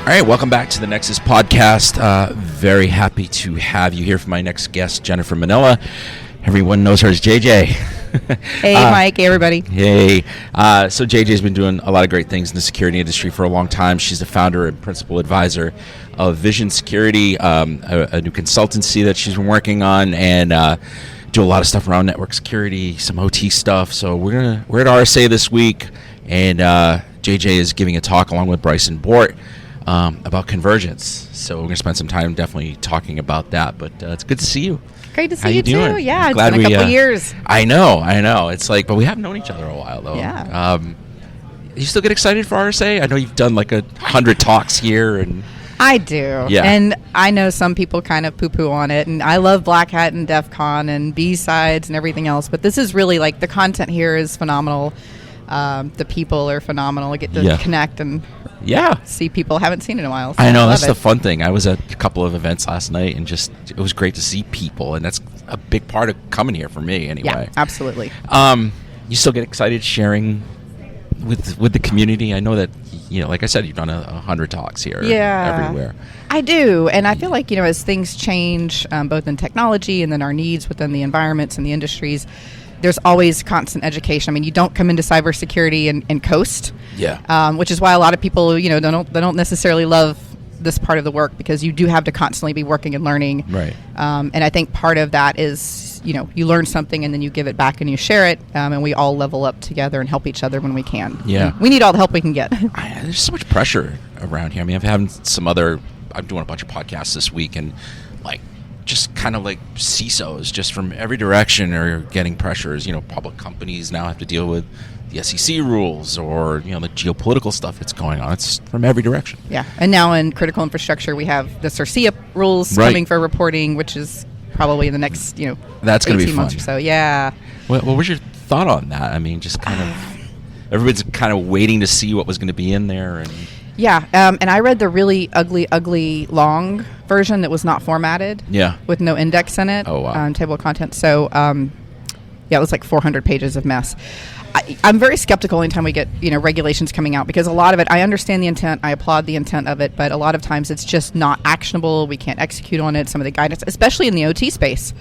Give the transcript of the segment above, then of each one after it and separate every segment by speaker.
Speaker 1: All right, welcome back to the Nexus podcast. Very happy to have you here for my next guest, Jennifer Minella. Everyone knows her as JJ.
Speaker 2: Hey, Mike. Hey, everybody.
Speaker 1: Hey. So JJ's been doing a lot of great things in the security industry for a long time. She's the founder and principal advisor of Vision Security, a new consultancy that she's been working on, and do a lot of stuff around network security, some OT stuff. So we're at RSA this week, and JJ is giving a talk along with Bryson Bort about Convergence. So we're going to spend some time definitely talking about that. But it's good to see you.
Speaker 2: Great to see
Speaker 1: How
Speaker 2: you
Speaker 1: doing?
Speaker 2: too. Yeah, it's
Speaker 1: Glad
Speaker 2: been a couple of years.
Speaker 1: I know. It's like, but we haven't known each other a while though.
Speaker 2: Yeah.
Speaker 1: You still get excited for RSA? I know you've done like 100 talks here, and
Speaker 2: I do.
Speaker 1: Yeah.
Speaker 2: And I know some people kind of poo-poo on it, and I love Black Hat and DEF CON and B-sides and everything else, but this is really like the content here is phenomenal. The people are phenomenal. I get to connect and see people I haven't seen in a while. So
Speaker 1: I know, that's the fun thing. I was at a couple of events last night, and just it was great to see people, and that's a big part of coming here for me anyway.
Speaker 2: Yeah, absolutely.
Speaker 1: You still get excited sharing with the community? I know that, like I said, you've done 100 talks here everywhere.
Speaker 2: I do, and I feel like, as things change, both in technology and then our needs within the environments and the industries, there's always constant education. I mean, you don't come into cybersecurity and coast.
Speaker 1: Yeah.
Speaker 2: Which is why a lot of people, they don't necessarily love this part of the work, because you do have to constantly be working and learning.
Speaker 1: Right.
Speaker 2: And I think part of that is, you learn something and then you give it back and you share it, and we all level up together and help each other when we can.
Speaker 1: Yeah.
Speaker 2: And we need all the help we can get.
Speaker 1: There's so much pressure around here. I mean, I'm doing a bunch of podcasts this week, and just kind of like CISOs just from every direction are getting pressures. Public companies now have to deal with the SEC rules or, the geopolitical stuff that's going on. It's from every direction. Yeah.
Speaker 2: And now in critical infrastructure, we have the CERCIA rules coming for reporting, which is probably in the next,
Speaker 1: that's going to be
Speaker 2: 18 months or so. Yeah.
Speaker 1: What was your thought on that? I mean, just kind of, everybody's kind of waiting to see what was going to be in there. And
Speaker 2: yeah, and I read the really ugly, long version that was not formatted.
Speaker 1: Yeah.
Speaker 2: With no index in it.
Speaker 1: Oh, wow.
Speaker 2: Table of contents. So, it was like 400 pages of mess. I'm very skeptical anytime we get, regulations coming out, because a lot of it, I understand the intent, I applaud the intent of it, but a lot of times it's just not actionable. We can't execute on it. Some of the guidance, especially in the OT space,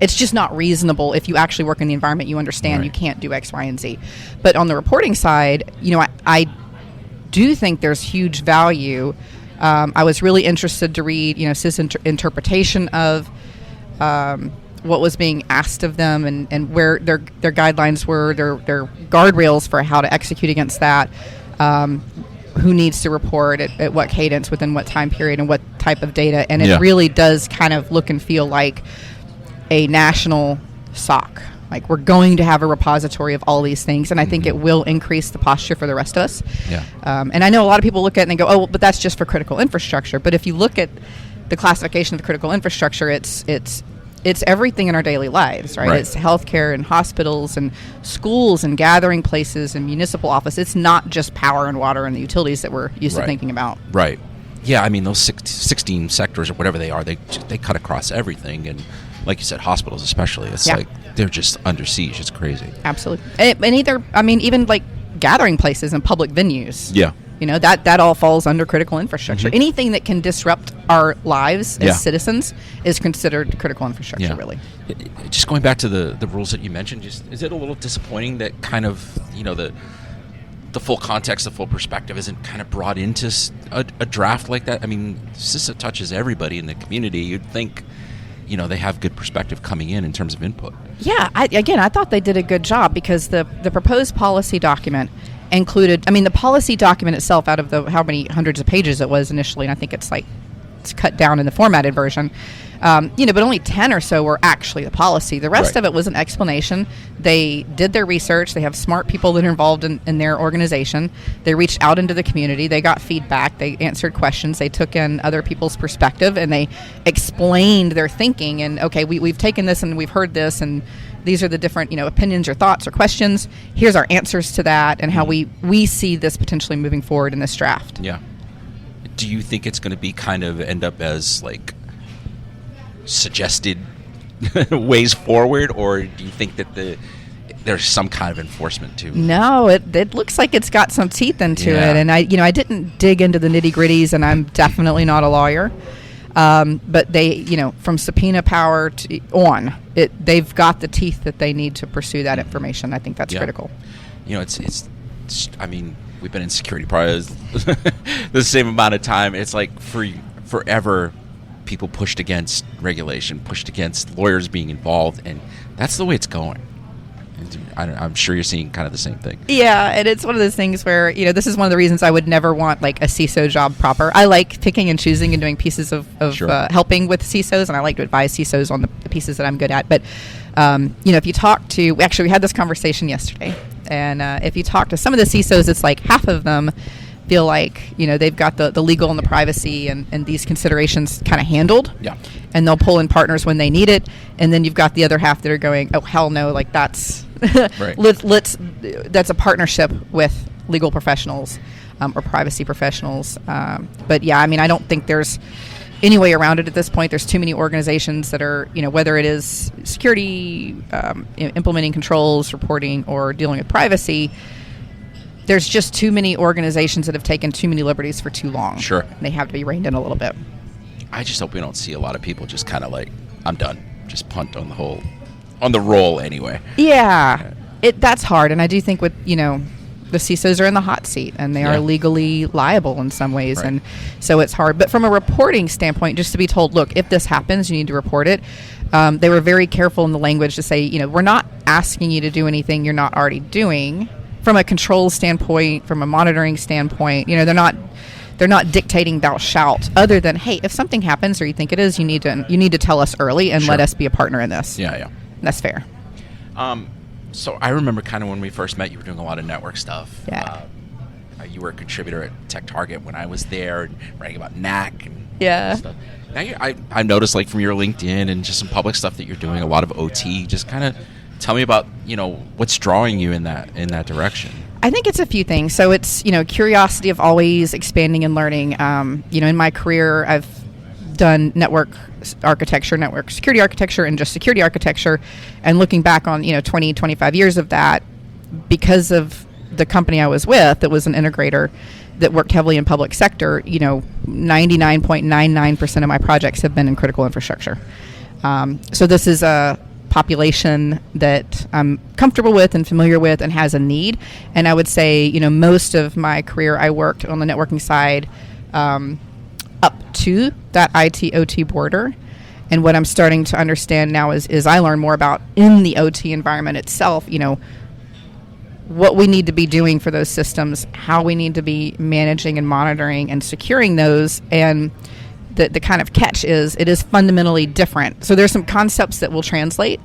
Speaker 2: it's just not reasonable. If you actually work in the environment, you understand you can't do X, Y, and Z. But on the reporting side, I do think there's huge value. I was really interested to read, CIS interpretation of what was being asked of them, and where their guidelines were, their guardrails for how to execute against that, who needs to report at what cadence, within what time period, and what type of data. And it really does kind of look and feel like a national SOC. Like, we're going to have a repository of all these things, and I think it will increase the posture for the rest of us.
Speaker 1: Yeah.
Speaker 2: And I know a lot of people look at it and they go, oh, but that's just for critical infrastructure. But if you look at the classification of the critical infrastructure, it's everything in our daily lives, right? It's healthcare and hospitals and schools and gathering places and municipal office. It's not just power and water and the utilities that we're used to thinking about.
Speaker 1: Right. Yeah, I mean, those 16 sectors or whatever they are, they cut across everything. And like you said, hospitals especially, it's like they're just under siege. It's crazy. Absolutely.
Speaker 2: And even like gathering places and public venues.
Speaker 1: Yeah.
Speaker 2: That all falls under critical infrastructure. Anything that can disrupt our lives as citizens is considered critical infrastructure, really.
Speaker 1: Just going back to the rules that you mentioned, is it a little disappointing that kind of, the full context, the full perspective isn't kind of brought into a draft like that? I mean, CISA touches everybody in the community. You'd think, they have good perspective coming in terms of input.
Speaker 2: Yeah, I thought they did a good job, because the proposed policy document included, the policy document itself, out of the how many hundreds of pages it was initially, and I think it's cut down in the formatted version, but only 10 or so were actually the policy. The rest of it was an explanation. They did their research. They have smart people that are involved in their organization. They reached out into the community. They got feedback. They answered questions. They took in other people's perspective, and they explained their thinking. And, okay, we've taken this and we've heard this, and these are the different, opinions or thoughts or questions. Here's our answers to that, and how we see this potentially moving forward in this draft.
Speaker 1: Yeah. Do you think it's going to be kind of end up as like suggested ways forward, or do you think that there's some kind of enforcement too.
Speaker 2: No, it looks like it's got some teeth into it, and I didn't dig into the nitty gritties, and I'm definitely not a lawyer. But they, from subpoena power they've got the teeth that they need to pursue that information. I think that's critical.
Speaker 1: It's I mean, we've been in security probably the same amount of time. It's like forever people pushed against regulation, pushed against lawyers being involved, and that's the way it's going. And I'm sure you're seeing kind of the same thing.
Speaker 2: Yeah, and it's one of those things where, this is one of the reasons I would never want like a CISO job proper. I like picking and choosing and doing pieces of helping with CISOs, and I like to advise CISOs on the pieces that I'm good at. But, if you talk to, we had this conversation yesterday, and if you talk to some of the CISOs, it's like half of them feel like, they've got the legal and the privacy and these considerations kind of handled.
Speaker 1: Yeah.
Speaker 2: And they'll pull in partners when they need it. And then you've got the other half that are going, oh, hell no, like that's
Speaker 1: right.
Speaker 2: That's a partnership with legal professionals or privacy professionals. But yeah, I mean, I don't think there's any way around it at this point. There's too many organizations that are, whether it is security, implementing controls, reporting, or dealing with privacy. There's just too many organizations that have taken too many liberties for too long.
Speaker 1: Sure.
Speaker 2: And they have to be reined in a little bit.
Speaker 1: I just hope we don't see a lot of people just kind of like, I'm done. Just punt on the roll anyway.
Speaker 2: Yeah. That's hard. And I do think with, the CISOs are in the hot seat and they are legally liable in some ways.
Speaker 1: Right.
Speaker 2: And so it's hard. But from a reporting standpoint, just to be told, look, if this happens, you need to report it. They were very careful in the language to say, we're not asking you to do anything you're not already doing. From a control standpoint, from a monitoring standpoint, they're not dictating thou shalt, other than, hey, if something happens or you think it is, you need to tell us early and let us be a partner in this.
Speaker 1: Yeah.
Speaker 2: That's fair.
Speaker 1: So I remember kind of when we first met, you were doing a lot of network stuff.
Speaker 2: Yeah.
Speaker 1: You were a contributor at Tech Target when I was there, and writing about NAC and stuff. Now I noticed, like, from your LinkedIn and just some public stuff that you're doing a lot of OT. Just kind of tell me about what's drawing you in that direction.
Speaker 2: I think it's a few things. So it's curiosity of always expanding and learning. In my career, I've done network architecture, network security architecture, and just security architecture. And looking back on 20, 25 years of that, because of the company I was with, that was an integrator that worked heavily in public sector. 99.99% of my projects have been in critical infrastructure. So this is a population that I'm comfortable with and familiar with and has a need. And I would say, most of my career I worked on the networking side up to that IT-OT border. And what I'm starting to understand now is I learn more about in the OT environment itself, what we need to be doing for those systems, how we need to be managing and monitoring and securing those. And the kind of catch is it is fundamentally different. So there's some concepts that will translate,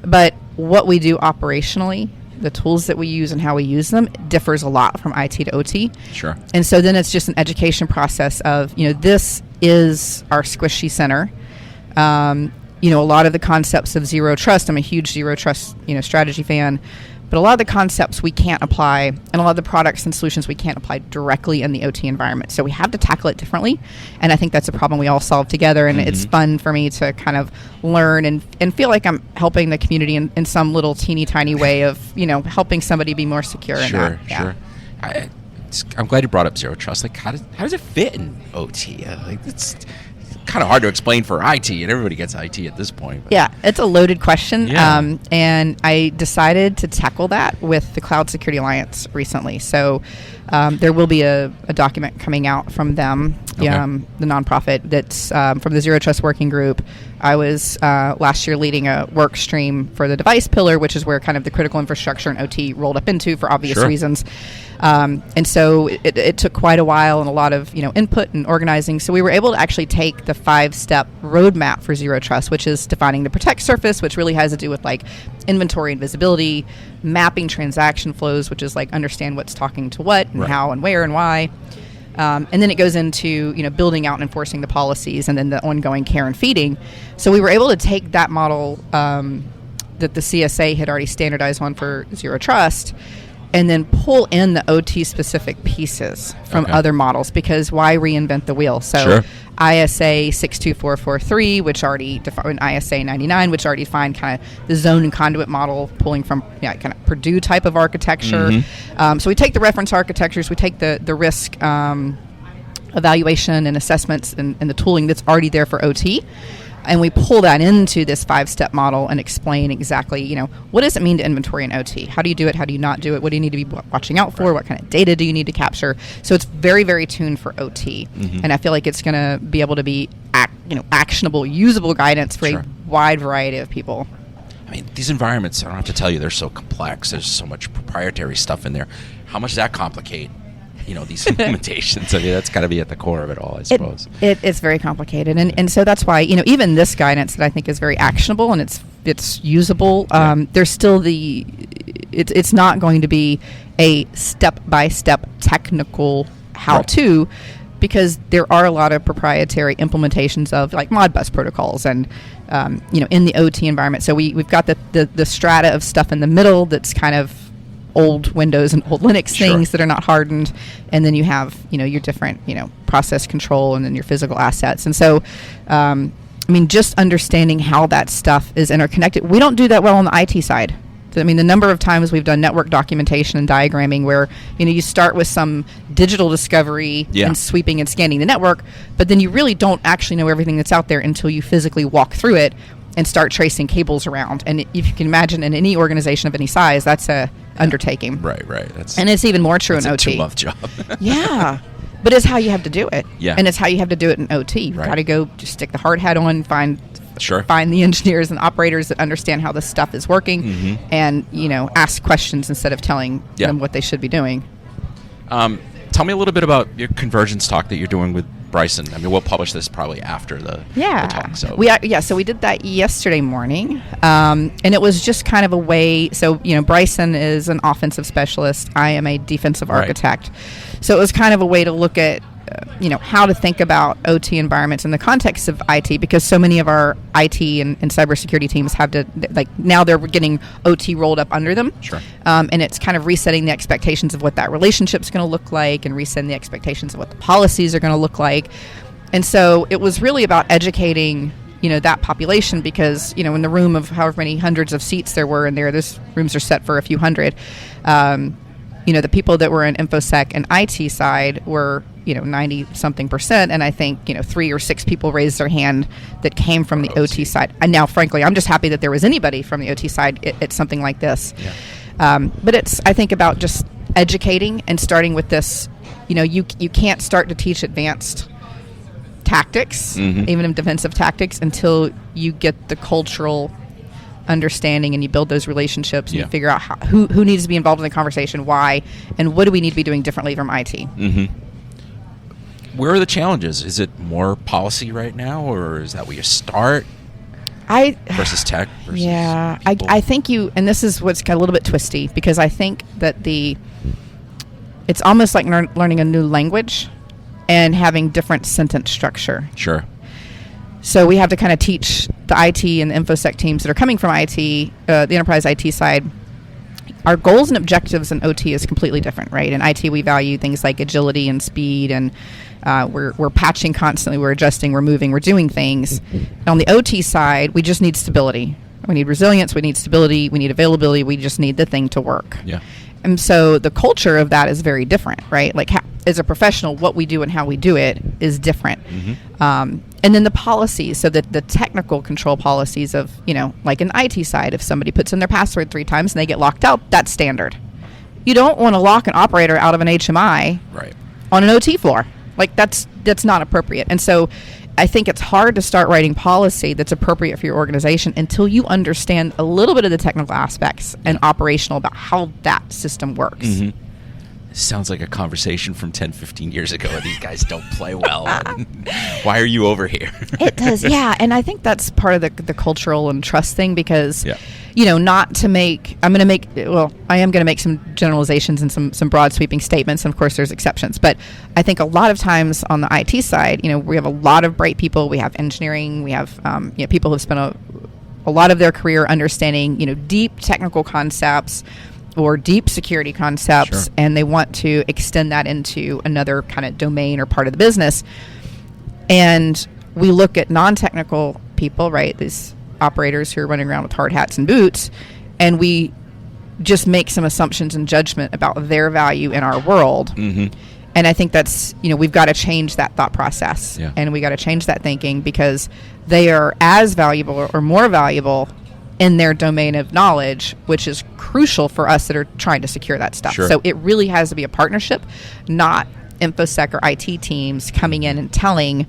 Speaker 2: but what we do operationally, the tools that we use and how we use them, differs a lot from IT to OT.
Speaker 1: Sure.
Speaker 2: And so then it's just an education process of, this is our squishy center. A lot of the concepts of zero trust, I'm a huge zero trust, strategy fan. But a lot of the concepts we can't apply, and a lot of the products and solutions we can't apply directly in the OT environment. So we have to tackle it differently, and I think that's a problem we all solve together, and it's fun for me to kind of learn and feel like I'm helping the community in some little teeny tiny way of, helping somebody be more secure.
Speaker 1: Sure. I'm glad you brought up zero trust. Like, how does it fit in OT? It's kind of hard to explain for IT, and everybody gets IT at this point. But.
Speaker 2: Yeah, it's a loaded question.
Speaker 1: Yeah.
Speaker 2: And I decided to tackle that with the Cloud Security Alliance recently. So there will be a document coming out from them, the nonprofit that's from the Zero Trust Working Group. I was last year leading a work stream for the device pillar, which is where kind of the critical infrastructure and OT rolled up into for obvious reasons. And so it took quite a while and a lot of input and organizing. So we were able to actually take the 5-step roadmap for Zero Trust, which is defining the protect surface, which really has to do with like inventory and visibility, mapping transaction flows, which is like understand what's talking to what and how and where and why. And then it goes into building out and enforcing the policies, and then the ongoing care and feeding. So we were able to take that model that the CSA had already standardized on for Zero Trust, and then pull in the OT specific pieces from other models, because why reinvent the wheel? So ISA 62443, which already defined, ISA 99, which already defined kind of the zone and conduit model, pulling from kind of Purdue type of architecture. So we take the reference architectures, we take the risk evaluation and assessments and the tooling that's already there for OT, and we pull that into this 5-step model and explain exactly, what does it mean to inventory in OT? How do you do it? How do you not do it? What do you need to be watching out for? What kind of data do you need to capture? So it's very, very tuned for OT. And I feel like it's going to be able to be actionable, usable guidance for a wide variety of people.
Speaker 1: I mean, these environments, I don't have to tell you, they're so complex. There's so much proprietary stuff in there. How much does that complicate these implementations? I mean, that's got to be at the core of it all, I suppose.
Speaker 2: It's very complicated, and so that's why even this guidance that I think is very actionable and it's usable. There's still it's not going to be a step-by-step technical how-to, because there are a lot of proprietary implementations of like Modbus protocols and in the OT environment. So we've got the strata of stuff in the middle that's kind of old Windows and old Linux things that are not hardened, and then you have your different process control and then your physical assets. And so just understanding how that stuff is interconnected, we don't do that well on the IT side. I mean, the number of times we've done network documentation and diagramming where you start with some digital discovery and sweeping and scanning the network, but then you really don't actually know everything that's out there until you physically walk through it and start tracing cables around. And if you can imagine, in any organization of any size, that's a undertaking.
Speaker 1: Right.
Speaker 2: And it's even more true in OT.
Speaker 1: It's a 2-month job.
Speaker 2: Yeah. But it's how you have to do it.
Speaker 1: Yeah.
Speaker 2: And it's how you have to do it in OT. You've got to go just stick the hard hat on, find the engineers and operators that understand how this stuff is working, and ask questions instead of telling them what they should be doing.
Speaker 1: Tell me a little bit about your Convergence talk that you're doing with Bryson. I mean, we'll publish this probably after the talk. So
Speaker 2: we did that yesterday morning, and it was just kind of a way. So Bryson is an offensive specialist. I am a defensive architect. So it was kind of a way to look at how to think about OT environments in the context of IT, because so many of our IT and cybersecurity teams have to, now they're getting OT rolled up under them. And it's kind of resetting the expectations of what that relationship's going to look like, and resetting the expectations of what the policies are going to look like. And so it was really about educating that population, because in the room of however many hundreds of seats there were in there, those rooms are set for a few hundred. The people that were in InfoSec and IT side were 90-something%, and I think 3 or 6 people raised their hand that came from the OT side. And now, frankly, I'm just happy that there was anybody from the OT side at something like this. But it's, I think, about just educating and starting with this. You can't start to teach advanced tactics, even in defensive tactics, until you get the cultural understanding and you build those relationships and you figure out who needs to be involved in the conversation, why, and what do we need to be doing differently from IT.
Speaker 1: Where are the challenges? Is it more policy right now, or is that where you start? Versus tech versus people?
Speaker 2: I think and this is what's a little bit twisty, because I think that it's almost like learning a new language and having different sentence structure. So we have to kind of teach the IT and the InfoSec teams that are coming from IT, the enterprise IT side. Our goals and objectives in OT is completely different, right? In IT, we value things like agility and speed, and we're patching constantly, we're adjusting, we're moving, we're doing things. And on the OT side, we just need stability. We need resilience, we need stability, we need availability, we just need the thing to work. And so the culture of that is very different, right? Like, as a professional, what we do and how we do it is different. And then the policies, so that the technical control policies of, like in the IT side, if somebody puts in their password 3 times and they get locked out, that's standard. You don't want to lock an operator out of an HMI on an OT floor. Like, that's not appropriate. And so I think it's hard to start writing policy that's appropriate for your organization until you understand a little bit of the technical aspects and operational about how that system works.
Speaker 1: Sounds like a conversation from 10, 15 years ago. These guys don't play well. Why are you over here?
Speaker 2: It does, yeah. And I think that's part of the cultural and trust thing, because, not to make, I am going to make some generalizations and some broad sweeping statements. And of course, there's exceptions. But I think a lot of times on the IT side, we have a lot of bright people. We have engineering. We have people who've spent a lot of their career understanding, deep technical concepts, or deep security concepts,
Speaker 1: Sure.
Speaker 2: and they want to extend that into another kind of domain or part of the business. And we look at non-technical people, right, these operators who are running around with hard hats and boots, and we just make some assumptions and judgment about their value in our world.
Speaker 1: Mm-hmm.
Speaker 2: And I think that's, we've got to change that thought process.
Speaker 1: Yeah.
Speaker 2: And we got to change that thinking, because they are as valuable or more valuable in their domain of knowledge, which is crucial for us that are trying to secure that stuff.
Speaker 1: Sure.
Speaker 2: So it really has to be a partnership, not InfoSec or IT teams coming in and telling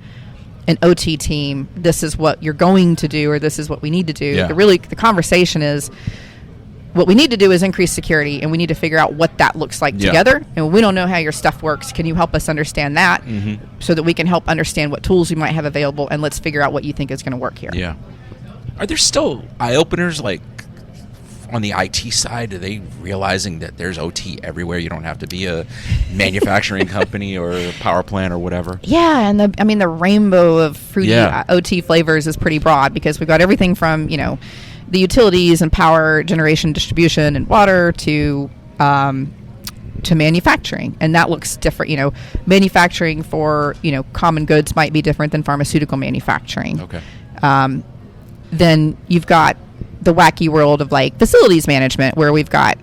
Speaker 2: an OT team, this is what you're going to do, or this is what we need to do.
Speaker 1: Yeah.
Speaker 2: The conversation is, what we need to do is increase security, and we need to figure out what that looks like
Speaker 1: Yeah.
Speaker 2: together. And we don't know how your stuff works. Can you help us understand that, so that we can help understand what tools we might have available, and let's figure out what you think is going to work here.
Speaker 1: Yeah. Are there still eye openers, like on the IT side? Are they realizing that there's OT everywhere? You don't have to be a manufacturing company or a power plant or whatever.
Speaker 2: Yeah, and the rainbow of fruity OT flavors is pretty broad, because we've got everything from the utilities and power generation, distribution, and water to manufacturing, and that looks different. Manufacturing for common goods might be different than pharmaceutical manufacturing.
Speaker 1: Okay.
Speaker 2: Then you've got the wacky world of like facilities management, where we've got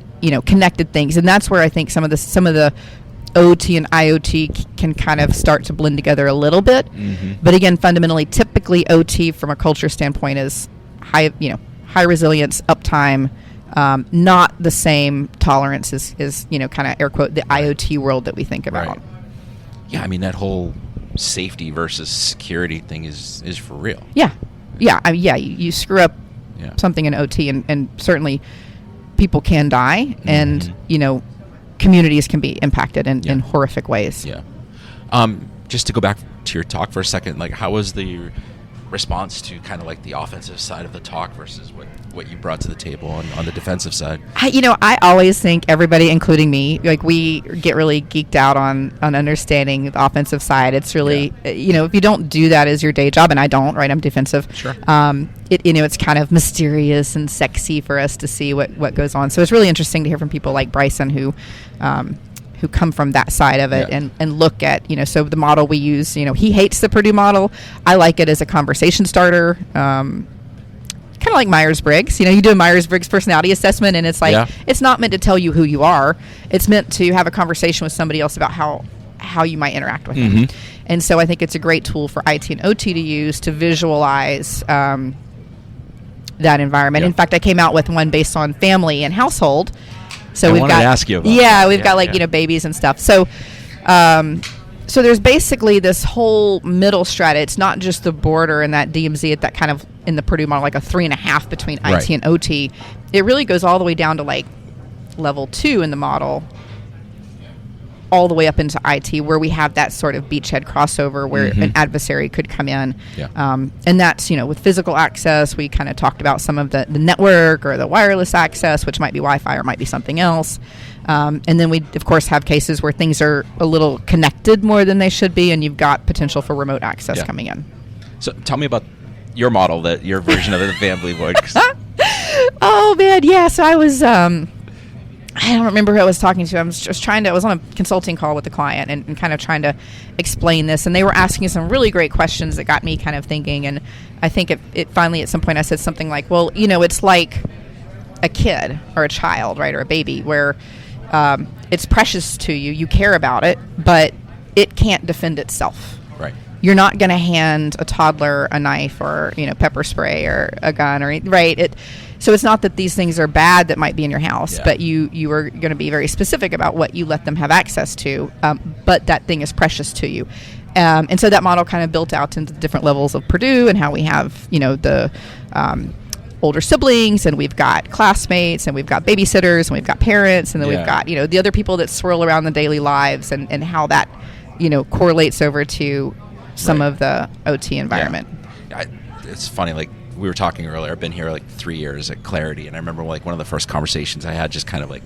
Speaker 2: connected things, and that's where I think some of the OT and IoT can kind of start to blend together a little bit.
Speaker 1: Mm-hmm.
Speaker 2: But again, fundamentally, typically OT from a culture standpoint is high resilience, uptime, not the same tolerance as kind of air quote the IoT world that we think about.
Speaker 1: Right. Yeah, I mean that whole safety versus security thing is for real.
Speaker 2: Yeah. You screw up something in OT, and certainly people can die, and communities can be impacted in horrific ways.
Speaker 1: Yeah. Just to go back to your talk for a second, like how was the response to kind of like the offensive side of the talk versus what you brought to the table on the defensive side?
Speaker 2: I always think everybody, including me, like we get really geeked out on understanding the offensive side. It's really, if you don't do that as your day job, and I don't, right? I'm defensive.
Speaker 1: Sure.
Speaker 2: It's kind of mysterious and sexy for us to see what goes on. So it's really interesting to hear from people like Bryson who come from that side of it and look at, so the model we use, he hates the Purdue model. I like it as a conversation starter. Kind of like Myers-Briggs. You do a Myers-Briggs personality assessment, and it's like, it's not meant to tell you who you are. It's meant to have a conversation with somebody else about how you might interact with them. And so I think it's a great tool for IT and OT to use to visualize that environment. In fact, I came out with one based on family and household. So
Speaker 1: I wanted to ask you about that.
Speaker 2: We've got babies and stuff. So so there's basically this whole middle strata. It's not just the border and that DMZ at that kind of in the Purdue model, like a 3.5 between IT and OT. It really goes all the way down to like level 2 in the model, all the way up into IT, where we have that sort of beachhead crossover where an adversary could come in. And that's, with physical access, we kind of talked about some of the network or the wireless access, which might be Wi-Fi or might be something else. And then we, of course, have cases where things are a little connected more than they should be, and you've got potential for remote access coming in.
Speaker 1: So tell me about your model, your version of the family board.
Speaker 2: Oh, man, yeah. So I was... I don't remember who I was talking to. I was on a consulting call with the client and kind of trying to explain this. And they were asking some really great questions that got me kind of thinking. And I think it finally at some point I said something like, well, it's like a kid or a child, right, or a baby, where it's precious to you. You care about it, but it can't defend itself.
Speaker 1: Right.
Speaker 2: You're not going to hand a toddler a knife or pepper spray or a gun right. So it's not that these things are bad that might be in your house, but you are going to be very specific about what you let them have access to. But that thing is precious to you, and so that model kind of built out into the different levels of Purdue and how we have the older siblings, and we've got classmates, and we've got babysitters, and we've got parents, and then we've got the other people that swirl around the daily lives, and how that correlates over to some of the OT environment.
Speaker 1: It's funny, like we were talking earlier, I've been here like 3 years at Clarity, and I remember like one of the first conversations I had, just kind of like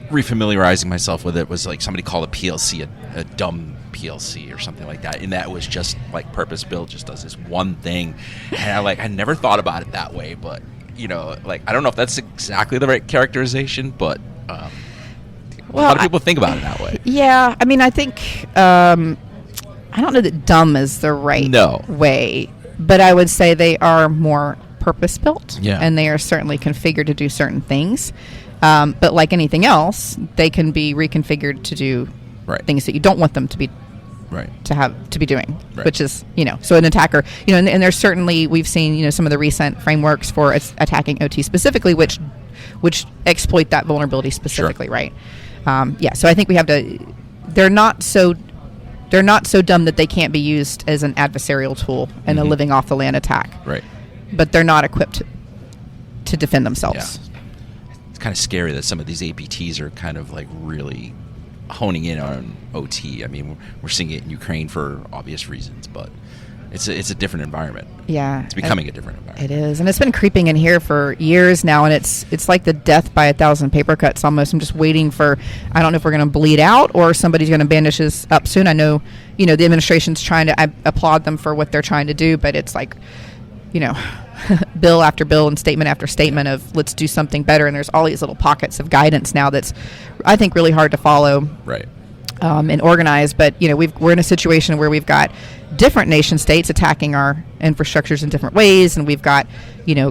Speaker 1: refamiliarizing myself with it, was like somebody called a PLC a dumb PLC or something like that, and that was just like purpose built, just does this one thing, and I never thought about it that way, but like I don't know if that's exactly the right characterization, but A
Speaker 2: Well,
Speaker 1: lot of people think about it that way.
Speaker 2: Yeah, I mean, I think I don't know that dumb is the right way, but I would say they are more purpose built, and they are certainly configured to do certain things. But like anything else, they can be reconfigured to do things that you don't want them to be to be doing, which is, so an attacker, and there's certainly, we've seen, some of the recent frameworks for attacking OT specifically, which exploit that vulnerability specifically, right? So I think we have to, they're not so dumb that they can't be used as an adversarial tool in a living off the land attack.
Speaker 1: Right.
Speaker 2: But they're not equipped to defend themselves.
Speaker 1: Yeah. It's kind of scary that some of these APTs are kind of like really honing in on OT. I mean, we're seeing it in Ukraine for obvious reasons, but it's a different environment.
Speaker 2: Yeah.
Speaker 1: It's becoming a different environment.
Speaker 2: It is. And it's been creeping in here for years now, and it's like the death by 1,000 paper cuts almost. I'm just waiting for, I don't know if we're going to bleed out or somebody's going to bandage this up soon. I know, the administration's trying to, I applaud them for what they're trying to do, but it's like, bill after bill and statement after statement of let's do something better. And there's all these little pockets of guidance now that's, I think, really hard to follow.
Speaker 1: Right.
Speaker 2: And organize. But, we're in a situation where we've got different nation states attacking our infrastructures in different ways. And we've got,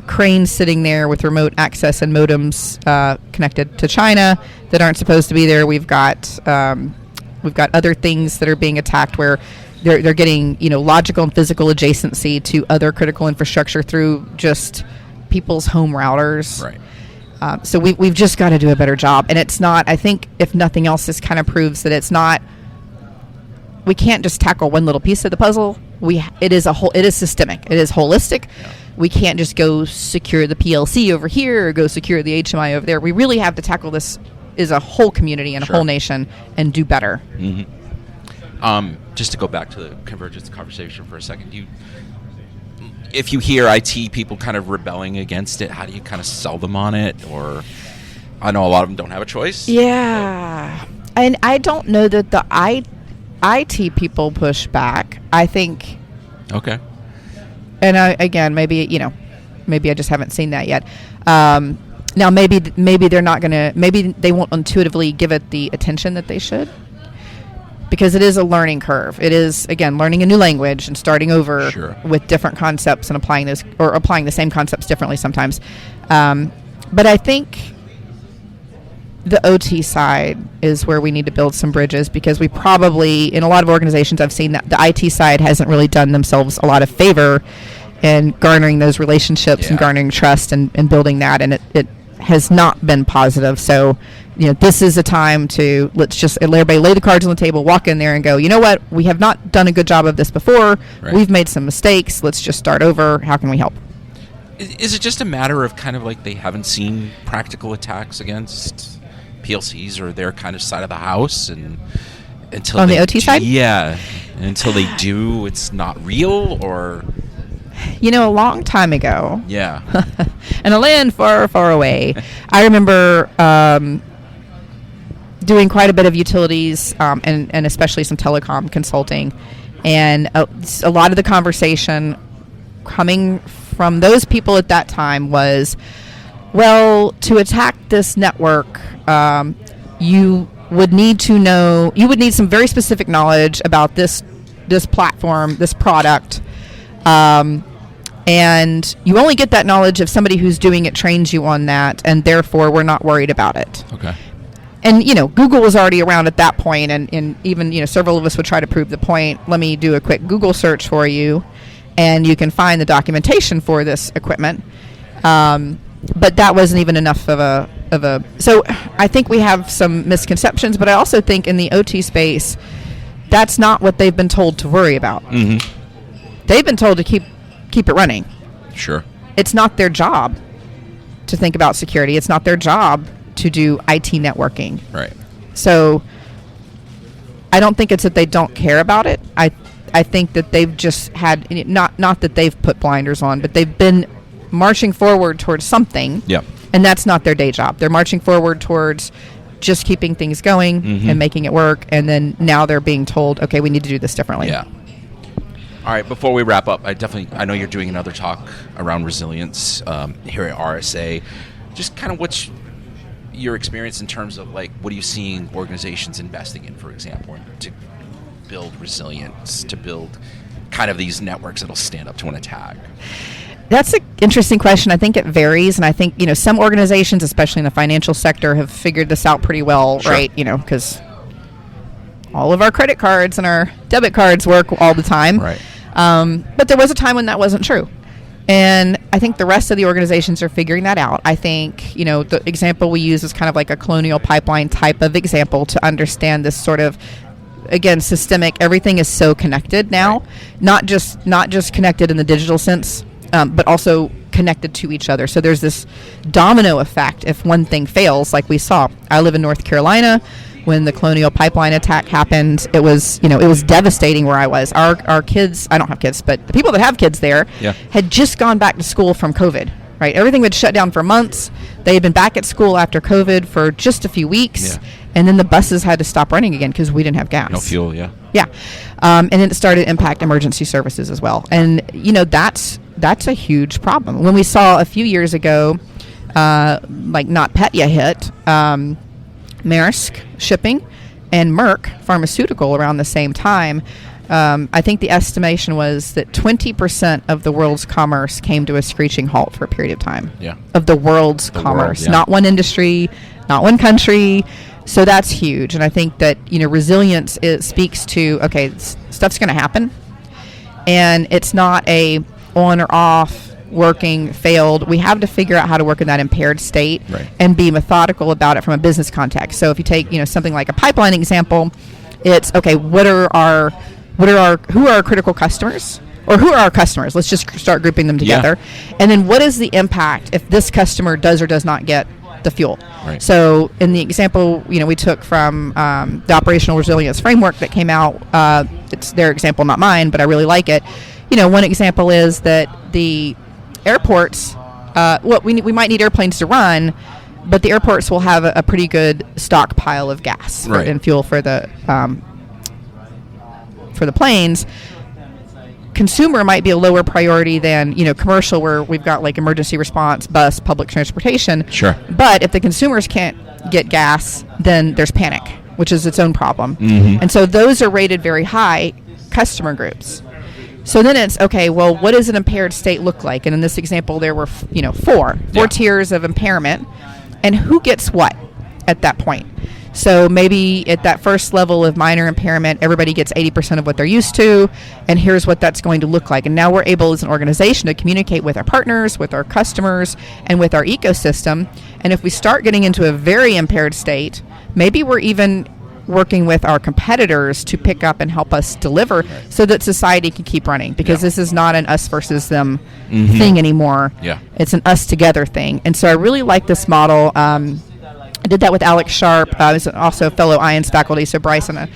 Speaker 2: cranes sitting there with remote access and modems connected to China that aren't supposed to be there. We've got other things that are being attacked where they're getting, logical and physical adjacency to other critical infrastructure through just people's home routers.
Speaker 1: Right.
Speaker 2: So we've just got to do a better job. And it's not, I think, if nothing else, this kind of proves that it's not, we can't just tackle one little piece of the puzzle. It is systemic. It is holistic. Yeah. We can't just go secure the PLC over here or go secure the HMI over there. We really have to tackle this as a whole community and a whole nation and do better.
Speaker 1: Mm-hmm. Just to go back to the Convergence conversation for a second, if you hear IT people kind of rebelling against it, how do you kind of sell them on it? Or I know a lot of them don't have a choice.
Speaker 2: Yeah. And I don't know that the IT people push back. I think.
Speaker 1: Okay.
Speaker 2: And again, maybe I just haven't seen that yet. Now maybe they're not going to, maybe they won't intuitively give it the attention that they should. Because it is a learning curve. It is, again, learning a new language and starting over with different concepts and applying the same concepts differently sometimes. But I think the OT side is where we need to build some bridges, because we probably, in a lot of organizations, I've seen that the IT side hasn't really done themselves a lot of favor in garnering those relationships and garnering trust and building that, and it has not been positive. So, this is a time to everybody lay the cards on the table, walk in there and go, you know what, we have not done a good job of this before. Right. We've made some mistakes. Let's just start over. How can we help?
Speaker 1: Is it just a matter of kind of like they haven't seen practical attacks against PLCs or their kind of side of the house, and until
Speaker 2: on the OT side?
Speaker 1: Yeah. Until they do, it's not real, or...
Speaker 2: a long time ago.
Speaker 1: Yeah.
Speaker 2: In a land far, far away, I remember doing quite a bit of utilities and especially some telecom consulting. And a lot of the conversation coming from those people at that time was, well, to attack this network, you would need some very specific knowledge about this platform, this product. And you only get that knowledge if somebody who's doing it trains you on that, and therefore we're not worried about it.
Speaker 1: Okay.
Speaker 2: And, Google was already around at that point, and even, several of us would try to prove the point. Let me do a quick Google search for you, and you can find the documentation for this equipment. But that wasn't even enough of a... So I think we have some misconceptions, but I also think in the OT space, that's not what they've been told to worry about.
Speaker 1: Mm-hmm.
Speaker 2: They've been told to keep it running.
Speaker 1: Sure.
Speaker 2: It's not their job to think about security. It's not their job to do IT networking.
Speaker 1: Right.
Speaker 2: So I don't think it's that they don't care about it. I think that they've just had, not that they've put blinders on, but they've been marching forward towards something.
Speaker 1: Yep.
Speaker 2: And that's not their day job. They're marching forward towards just keeping things going and making it work. And then now they're being told, okay, we need to do this differently.
Speaker 1: Yeah. All right, before we wrap up, I know you're doing another talk around resilience here at RSA. Just kind of your experience in terms of like what are you seeing organizations investing in, for example, to build resilience, to build kind of these networks that'll stand up to an attack?
Speaker 2: That's an interesting question. I think it varies, and I think some organizations, especially in the financial sector, have figured this out pretty well,
Speaker 1: Sure.
Speaker 2: right? Because all of our credit cards and our debit cards work all the time.
Speaker 1: Right.
Speaker 2: But there was a time when that wasn't true. And I think the rest of the organizations are figuring that out. I think, the example we use is kind of like a colonial pipeline type of example to understand this sort of, again, systemic. Everything is so connected now, not just connected in the digital sense, but also connected to each other. So there's this domino effect if one thing fails, like we saw. I live in North Carolina. When the Colonial Pipeline attack happened, it was devastating where I was. Our kids, I don't have kids, but the people that have kids there had just gone back to school from COVID, right? Everything had shut down for months. They had been back at school after COVID for just a few weeks, and then the buses had to stop running again because we didn't have gas.
Speaker 1: No fuel, yeah.
Speaker 2: Yeah. And then it started to impact emergency services as well. And, that's a huge problem. When we saw a few years ago, like NotPetya hit, Maersk Shipping and Merck Pharmaceutical around the same time, I think the estimation was that 20% of the world's commerce came to a screeching halt for a period of time.
Speaker 1: Yeah.
Speaker 2: Of the world's commerce, not one industry, not one country. So that's huge. And I think that, resilience, it speaks to, okay, stuff's going to happen. And it's not a on or off, working, failed. We have to figure out how to work in that impaired state and be methodical about it from a business context. So if you take, something like a pipeline example, it's okay, who are our critical customers? Or who are our customers? Let's just start grouping them together. Yeah. And then what is the impact if this customer does or does not get the fuel? Right. So in the example, we took from the operational resilience framework that came out, it's their example, not mine, but I really like it. One example is that the airports, we might need airplanes to run, but the airports will have a pretty good stockpile of gas and fuel for the planes. Consumer might be a lower priority than commercial, where we've got like emergency response, bus, public transportation.
Speaker 1: Sure.
Speaker 2: But if the consumers can't get gas, then there's panic, which is its own problem.
Speaker 1: Mm-hmm.
Speaker 2: And so those are rated very high customer groups. So then it's, okay, well, what does an impaired state look like? And in this example, there were, four tiers of impairment. And who gets what at that point? So maybe at that first level of minor impairment, everybody gets 80% of what they're used to, and here's what that's going to look like. And now we're able as an organization to communicate with our partners, with our customers, and with our ecosystem. And if we start getting into a very impaired state, maybe we're even working with our competitors to pick up and help us deliver so that society can keep running, because this is not an us versus them thing anymore. Yeah. It's an us together thing. And so I really like this model. I did that with Alex Sharp. I was also a fellow IONS faculty, so Bryce and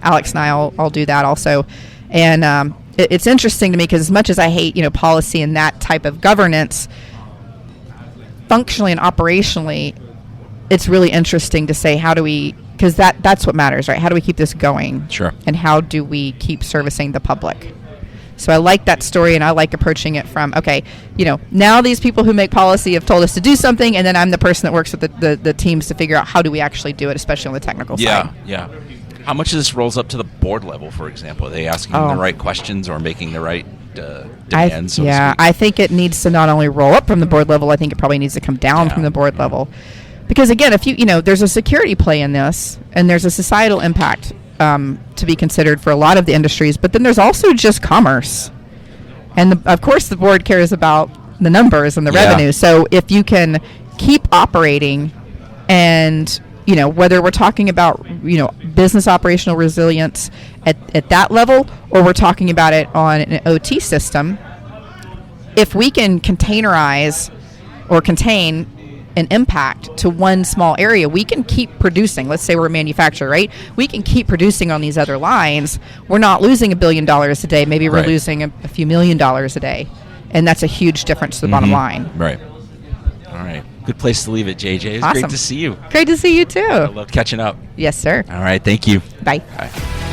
Speaker 2: Alex and I'll do that also. And it's interesting to me because as much as I hate policy and that type of governance, functionally and operationally, it's really interesting to say how do we, because that's what matters, right? How do we keep this going?
Speaker 1: Sure.
Speaker 2: And how do we keep servicing the public? So I like that story, and I like approaching it from, okay, now these people who make policy have told us to do something, and then I'm the person that works with the teams to figure out how do we actually do it, especially on the technical side.
Speaker 1: Yeah. How much of this rolls up to the board level, for example? Are they asking the right questions or making the right demands?
Speaker 2: I think it needs to not only roll up from the board level, I think it probably needs to come down from the board level. Because again, if there's a security play in this, and there's a societal impact to be considered for a lot of the industries, but then there's also just commerce. And of course the board cares about the numbers and the revenue. So if you can keep operating and, whether we're talking about, business operational resilience at that level, or we're talking about it on an OT system, if we can containerize or contain an impact to one small area, we can keep producing. Let's say we're a manufacturer, right? We can keep producing on these other lines. We're not losing $1 billion a day. Maybe we're losing a few $1 million a day. And that's a huge difference to the bottom line.
Speaker 1: Right. All right. Good place to leave it, JJ. It's great to see you.
Speaker 2: Great to see you too.
Speaker 1: I love catching up.
Speaker 2: Yes, sir.
Speaker 1: All right. Thank you.
Speaker 2: Bye.
Speaker 1: Bye.